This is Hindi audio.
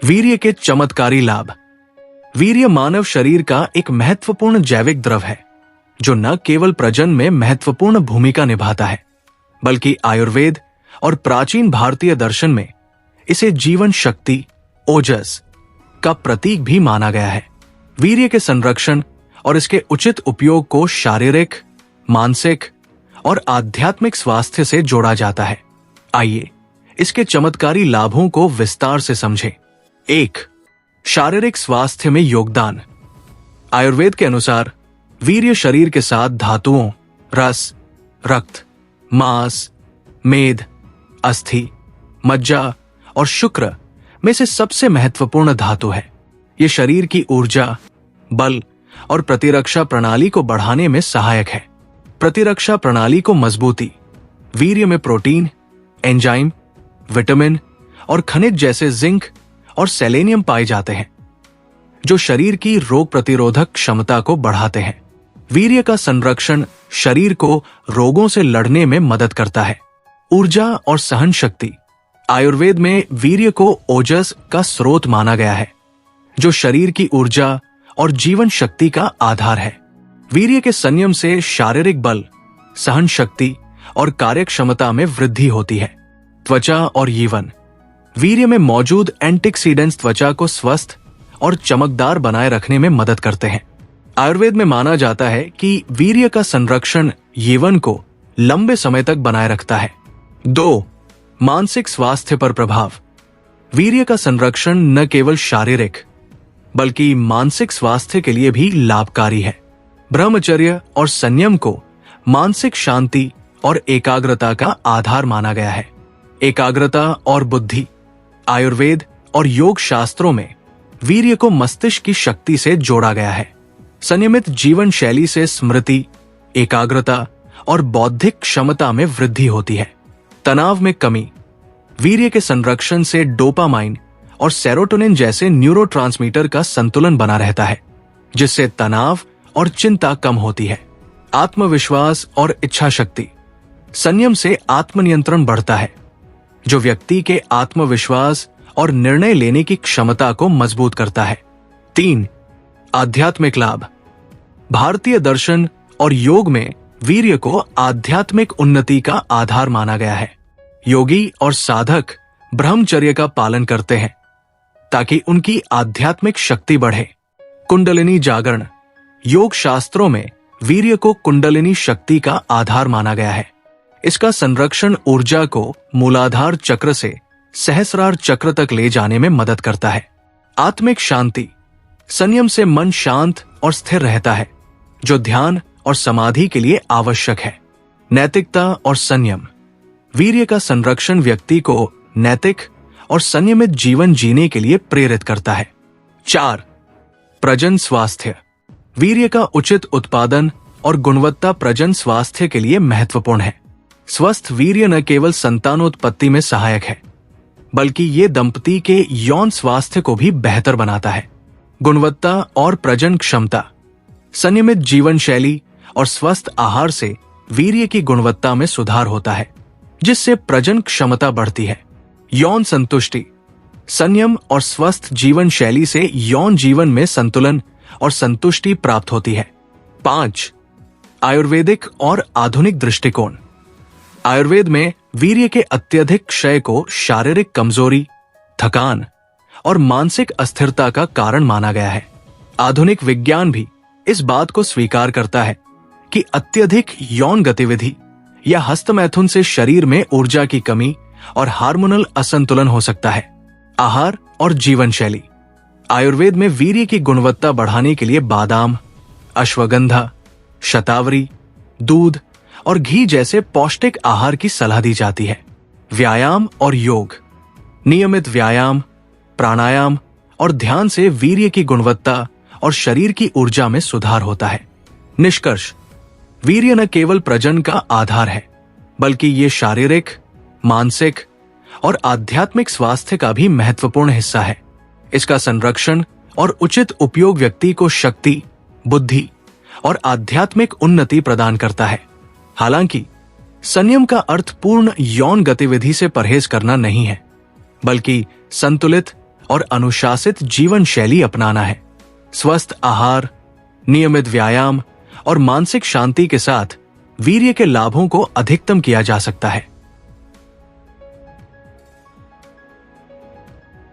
वीर्य के चमत्कारी लाभ। वीर्य मानव शरीर का एक महत्वपूर्ण जैविक द्रव है जो न केवल प्रजनन में महत्वपूर्ण भूमिका निभाता है बल्कि आयुर्वेद और प्राचीन भारतीय दर्शन में इसे जीवन शक्ति, ओजस का प्रतीक भी माना गया है। वीर्य के संरक्षण और इसके उचित उपयोग को शारीरिक, मानसिक और आध्यात्मिक स्वास्थ्य से जोड़ा जाता है। आइए इसके चमत्कारी लाभों को विस्तार से समझें। 1. शारीरिक स्वास्थ्य में योगदान। आयुर्वेद के अनुसार वीर्य शरीर के साथ धातुओं, रस, रक्त, मांस, मेद, अस्थि, मज्जा और शुक्र में से सबसे महत्वपूर्ण धातु है। यह शरीर की ऊर्जा, बल और प्रतिरक्षा प्रणाली को बढ़ाने में सहायक है। प्रतिरक्षा प्रणाली को मजबूती। वीर्य में प्रोटीन, एंजाइम, विटामिन और खनिज जैसे जिंक और सेलेनियम पाए जाते हैं जो शरीर की रोग प्रतिरोधक क्षमता को बढ़ाते हैं। वीर्य का संरक्षण शरीर को रोगों से लड़ने में मदद करता है। ऊर्जा और सहन शक्ति। आयुर्वेद में वीर्य को ओजस का स्रोत माना गया है जो शरीर की ऊर्जा और जीवन शक्ति का आधार है। वीर्य के संयम से शारीरिक बल, सहन शक्ति और कार्यक्षमता में वृद्धि होती है। त्वचा और यौवन। वीर्य में मौजूद एंटीऑक्सीडेंट्स त्वचा को स्वस्थ और चमकदार बनाए रखने में मदद करते हैं। आयुर्वेद में माना जाता है कि वीर्य का संरक्षण यौवन को लंबे समय तक बनाए रखता है। 2. मानसिक स्वास्थ्य पर प्रभाव। वीर्य का संरक्षण न केवल शारीरिक बल्कि मानसिक स्वास्थ्य के लिए भी लाभकारी है। ब्रह्मचर्य और संयम को मानसिक शांति और एकाग्रता का आधार माना गया है। एकाग्रता और बुद्धि। आयुर्वेद और योग शास्त्रों में वीर्य को मस्तिष्क की शक्ति से जोड़ा गया है। संयमित जीवन शैली से स्मृति, एकाग्रता और बौद्धिक क्षमता में वृद्धि होती है। तनाव में कमी। वीर्य के संरक्षण से डोपामाइन और सेरोटोनिन जैसे न्यूरोट्रांसमीटर का संतुलन बना रहता है जिससे तनाव और चिंता कम होती है। आत्मविश्वास और इच्छा शक्ति। संयम से आत्मनियंत्रण बढ़ता है जो व्यक्ति के आत्मविश्वास और निर्णय लेने की क्षमता को मजबूत करता है। 3. आध्यात्मिक लाभ। भारतीय दर्शन और योग में वीर्य को आध्यात्मिक उन्नति का आधार माना गया है। योगी और साधक ब्रह्मचर्य का पालन करते हैं ताकि उनकी आध्यात्मिक शक्ति बढ़े। कुंडलिनी जागरण। योग शास्त्रों में वीर्य को कुंडलिनी शक्ति का आधार माना गया है। इसका संरक्षण ऊर्जा को मूलाधार चक्र से सहस्रार चक्र तक ले जाने में मदद करता है। आत्मिक शांति। संयम से मन शांत और स्थिर रहता है जो ध्यान और समाधि के लिए आवश्यक है। नैतिकता और संयम। वीर्य का संरक्षण व्यक्ति को नैतिक और संयमित जीवन जीने के लिए प्रेरित करता है। 4. प्रजनन स्वास्थ्य। वीर्य का उचित उत्पादन और गुणवत्ता प्रजनन स्वास्थ्य के लिए महत्वपूर्ण है। स्वस्थ वीर्य न केवल संतानोत्पत्ति में सहायक है बल्कि ये दंपति के यौन स्वास्थ्य को भी बेहतर बनाता है। गुणवत्ता और प्रजनन क्षमता। संयमित जीवन शैली और स्वस्थ आहार से वीर्य की गुणवत्ता में सुधार होता है जिससे प्रजनन क्षमता बढ़ती है। यौन संतुष्टि। संयम और स्वस्थ जीवन शैली से यौन जीवन में संतुलन और संतुष्टि प्राप्त होती है। 5. आयुर्वेदिक और आधुनिक दृष्टिकोण। आयुर्वेद में वीर्य के अत्यधिक क्षय को शारीरिक कमजोरी, थकान और मानसिक अस्थिरता का कारण माना गया है। आधुनिक विज्ञान भी इस बात को स्वीकार करता है कि अत्यधिक यौन गतिविधि या हस्तमैथुन से शरीर में ऊर्जा की कमी और हार्मोनल असंतुलन हो सकता है। आहार और जीवन शैली। आयुर्वेद में वीर्य की गुणवत्ता बढ़ाने के लिए बादाम, अश्वगंधा, शतावरी, दूध और घी जैसे पौष्टिक आहार की सलाह दी जाती है। व्यायाम और योग। नियमित व्यायाम, प्राणायाम और ध्यान से वीर्य की गुणवत्ता और शरीर की ऊर्जा में सुधार होता है। निष्कर्ष। वीर्य न केवल प्रजनन का आधार है बल्कि ये शारीरिक, मानसिक और आध्यात्मिक स्वास्थ्य का भी महत्वपूर्ण हिस्सा है। इसका संरक्षण और उचित उपयोग व्यक्ति को शक्ति, बुद्धि और आध्यात्मिक उन्नति प्रदान करता है। हालांकि संयम का अर्थ पूर्ण यौन गतिविधि से परहेज करना नहीं है बल्कि संतुलित और अनुशासित जीवन शैली अपनाना है। स्वस्थ आहार, नियमित व्यायाम और मानसिक शांति के साथ वीर्य के लाभों को अधिकतम किया जा सकता है।